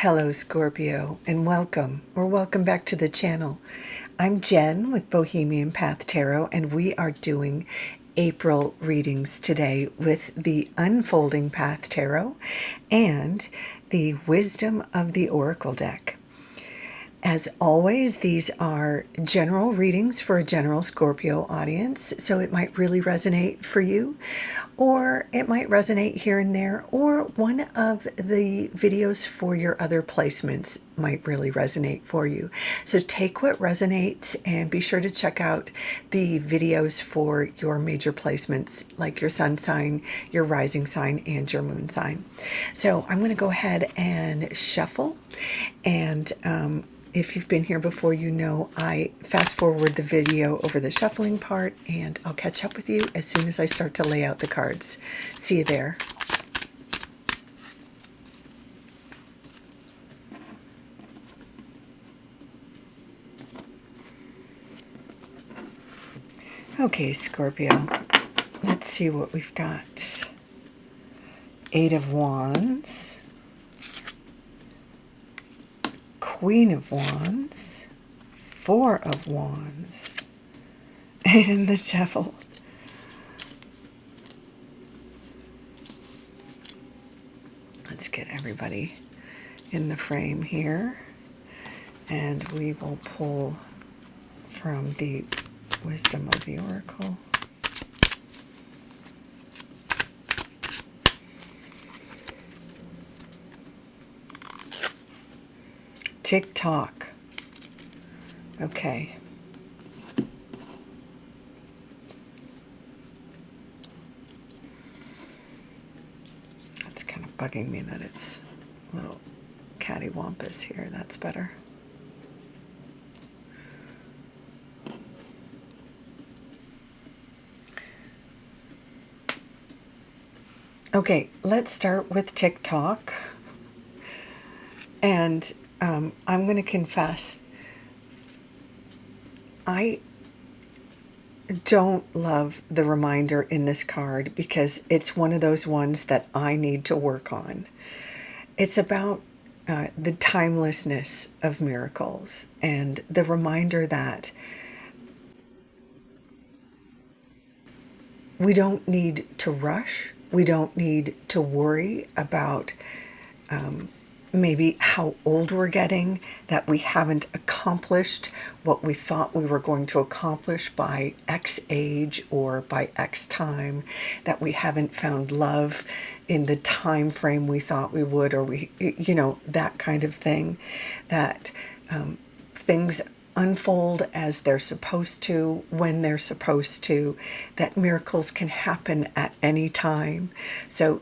Hello Scorpio, and welcome back to the channel. I'm Jen with Bohemian Path Tarot, and we are doing April readings today with the Unfolding Path Tarot and the Wisdom of the Oracle deck. As always, these are general readings for a general Scorpio audience, so it might really resonate for you, or it might resonate here and there, or one of the videos for your other placements might really resonate for you. So take what resonates and be sure to check out the videos for your major placements, like your sun sign, your rising sign, and your moon sign. So I'm going to go ahead and shuffle, and if you've been here before, you know I fast forward the video over the shuffling part, and I'll catch up with you as soon as I start to lay out the cards. See you there. Okay, Scorpio, let's see what we've got. Eight of Wands. Queen of Wands, Four of Wands, and the Devil. Let's get everybody in the frame here, and we will pull from the Wisdom of the Oracle. Tick-tock. Okay. That's kind of bugging me that it's a little cattywampus here. That's better. Okay, let's start with tick-tock. And I'm going to confess, I don't love the reminder in this card because it's one of those ones that I need to work on. It's about the timelessness of miracles and the reminder that we don't need to rush. We don't need to worry about maybe how old we're getting, that we haven't accomplished what we thought we were going to accomplish by X age or by X time, that we haven't found love in the time frame we thought we would, or that kind of thing, that things unfold as they're supposed to, when they're supposed to, that miracles can happen at any time. So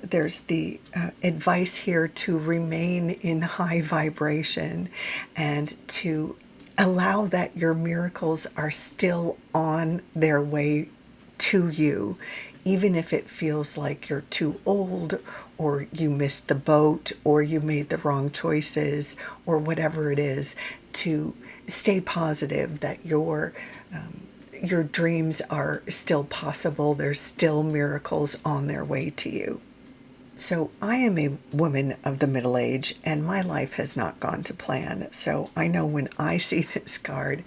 there's the advice here to remain in high vibration and to allow that your miracles are still on their way to you, even if it feels like you're too old, or you missed the boat, or you made the wrong choices, or whatever it is, to stay positive that your dreams are still possible. There's still miracles on their way to you. So I am a woman of the middle age, and my life has not gone to plan. So I know when I see this card,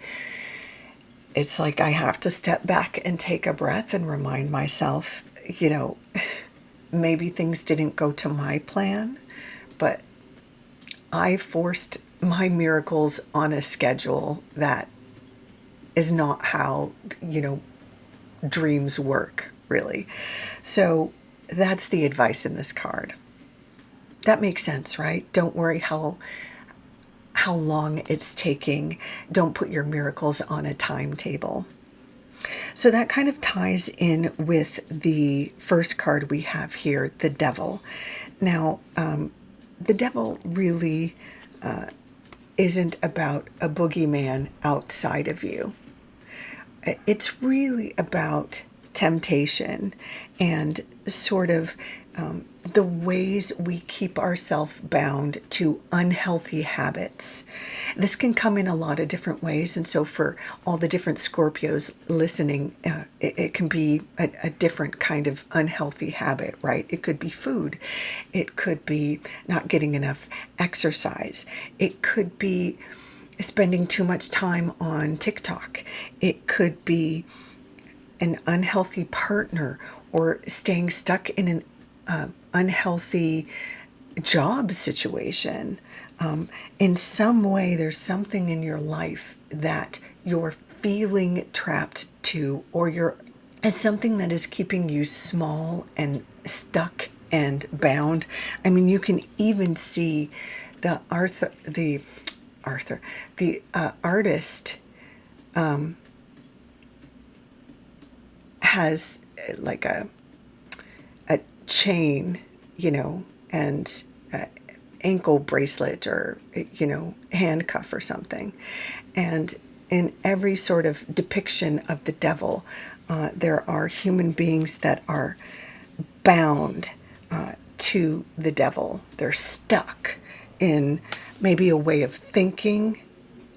it's like I have to step back and take a breath and remind myself, maybe things didn't go to my plan, but I forced my miracles on a schedule that is not how, dreams work, really. So that's the advice in this card. That makes sense, right? Don't worry how long it's taking. Don't put your miracles on a timetable. So that kind of ties in with the first card we have here, the Devil. Now, the Devil really isn't about a boogeyman outside of you. It's really about temptation and sort of the ways we keep ourselves bound to unhealthy habits. This can come in a lot of different ways, and so for all the different Scorpios listening, it can be a different kind of unhealthy habit, right? It could be food. It could be not getting enough exercise. It could be spending too much time on TikTok. It could be an unhealthy partner, or staying stuck in an unhealthy job situation. In some way, there's something in your life that you're feeling trapped to, or is something that is keeping you small and stuck and bound. I mean, you can even see the artist has like a chain, and ankle bracelet, or, handcuff or something. And in every sort of depiction of the devil, there are human beings that are bound to the devil. They're stuck in maybe a way of thinking,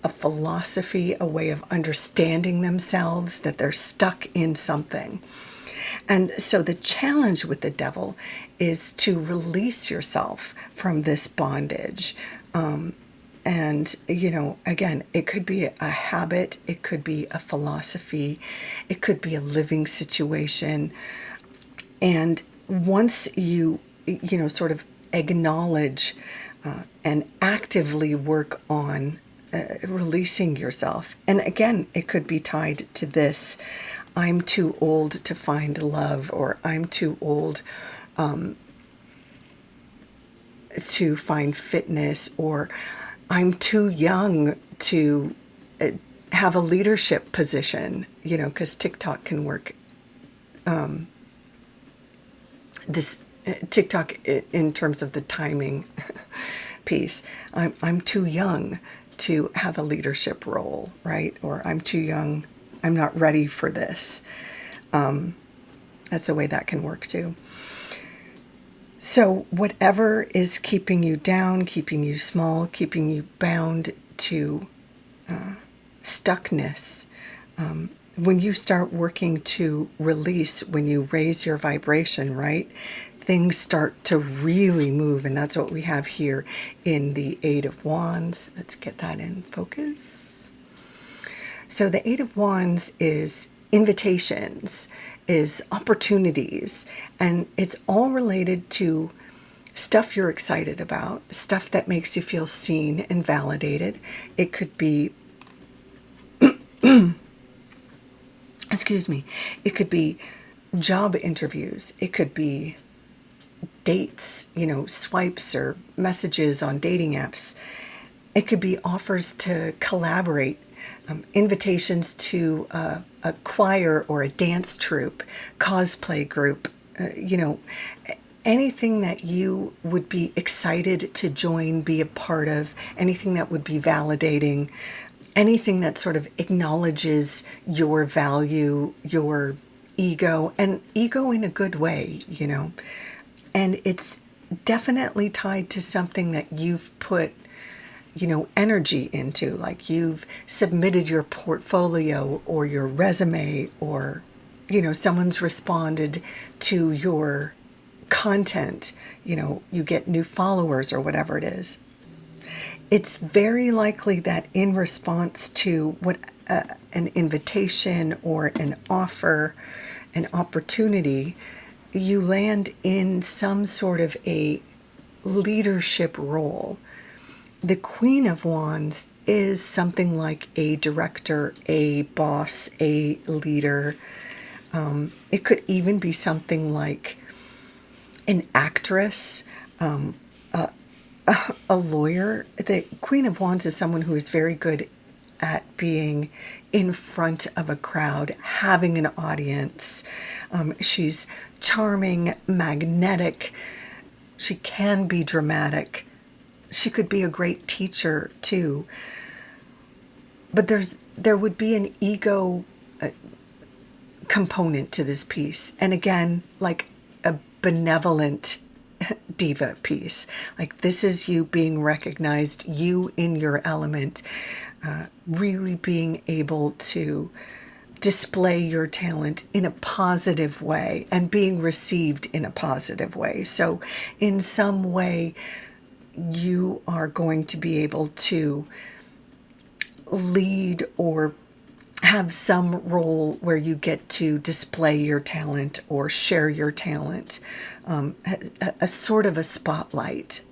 a philosophy, a way of understanding themselves, that they're stuck in something. And so the challenge with the devil is to release yourself from this bondage. And, again, it could be a habit, it could be a philosophy, it could be a living situation. And once you, sort of acknowledge and actively work on releasing yourself. And again, it could be tied to this: I'm too old to find love, or I'm too old to find fitness, or I'm too young to have a leadership position, because TikTok can work. TikTok in terms of the timing piece. I'm too young to have a leadership role, right? Or I'm too young, I'm not ready for this. That's the way that can work too. So whatever is keeping you down, keeping you small, keeping you bound to stuckness, when you start working to release, when you raise your vibration, right, things start to really move. And that's what we have here in the Eight of Wands. Let's get that in focus. So the Eight of Wands is invitations, is opportunities, and it's all related to stuff you're excited about, stuff that makes you feel seen and validated. It could be excuse me, it could be job interviews, it could be dates, swipes or messages on dating apps. It could be offers to collaborate, invitations to a choir or a dance troupe, cosplay group, anything that you would be excited to join, be a part of, anything that would be validating, anything that sort of acknowledges your value, your ego, and ego in a good way, And it's definitely tied to something that you've put, energy into, like you've submitted your portfolio or your resume, or, someone's responded to your content, you get new followers or whatever it is. It's very likely that in response to what an invitation or an offer, an opportunity, you land in some sort of a leadership role. The Queen of Wands is something like a director, a boss, a leader. It could even be something like an actress, a lawyer. The Queen of Wands is someone who is very good at being in front of a crowd, having an audience. She's charming, magnetic. She can be dramatic. She could be a great teacher too. But there would be an ego component to this piece. And again, like a benevolent diva piece. Like, this is you being recognized, you in your element, really being able to display your talent in a positive way and being received in a positive way. So in some way, you are going to be able to lead or have some role where you get to display your talent or share your talent, a sort of a spotlight.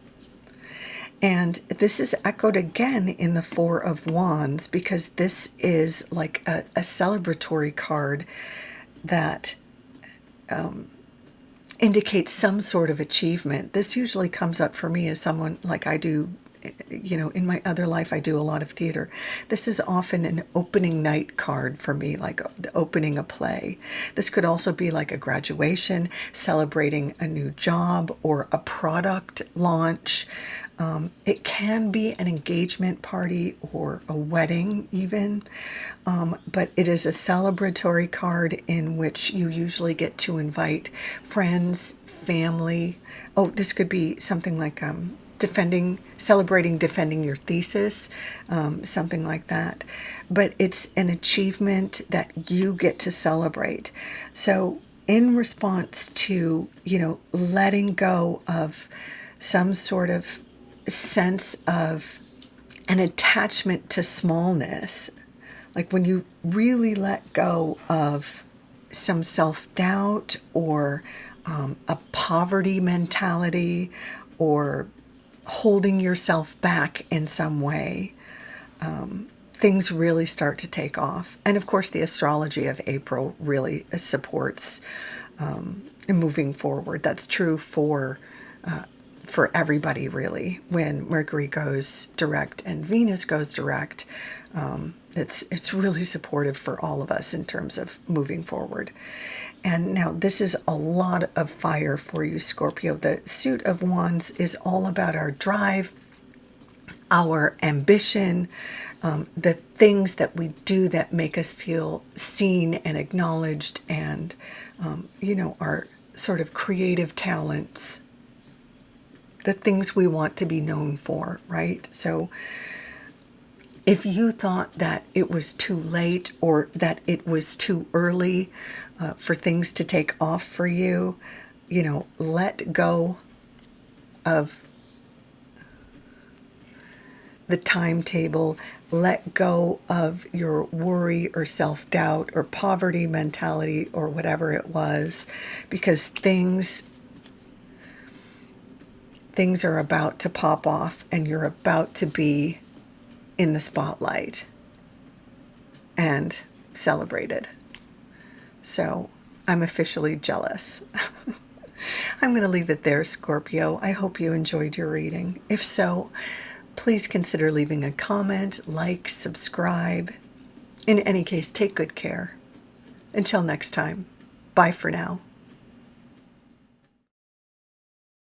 And this is echoed again in the Four of Wands, because this is like a celebratory card that indicates some sort of achievement. This usually comes up for me as someone, like I do, in my other life, I do a lot of theater. This is often an opening night card for me, like opening a play. This could also be like a graduation, celebrating a new job or a product launch. It can be an engagement party or a wedding even, but it is a celebratory card in which you usually get to invite friends, family. Oh, this could be something like defending your thesis, something like that. But it's an achievement that you get to celebrate. So in response to, letting go of some sort of sense of an attachment to smallness, like when you really let go of some self-doubt or a poverty mentality or holding yourself back in some way, things really start to take off. And of course, the astrology of April really supports moving forward. That's true for everybody, really. When Mercury goes direct and Venus goes direct, it's really supportive for all of us in terms of moving forward. And now this is a lot of fire for you, Scorpio. The suit of Wands is all about our drive, our ambition, the things that we do that make us feel seen and acknowledged, and our sort of creative talents, the things we want to be known for, right? So if you thought that it was too late or that it was too early for things to take off for you, let go of the timetable, let go of your worry or self-doubt or poverty mentality or whatever it was, because things are about to pop off and you're about to be in the spotlight and celebrated. So I'm officially jealous. I'm going to leave it there, Scorpio. I hope you enjoyed your reading. If so, please consider leaving a comment, like, subscribe. In any case, take good care. Until next time, bye for now.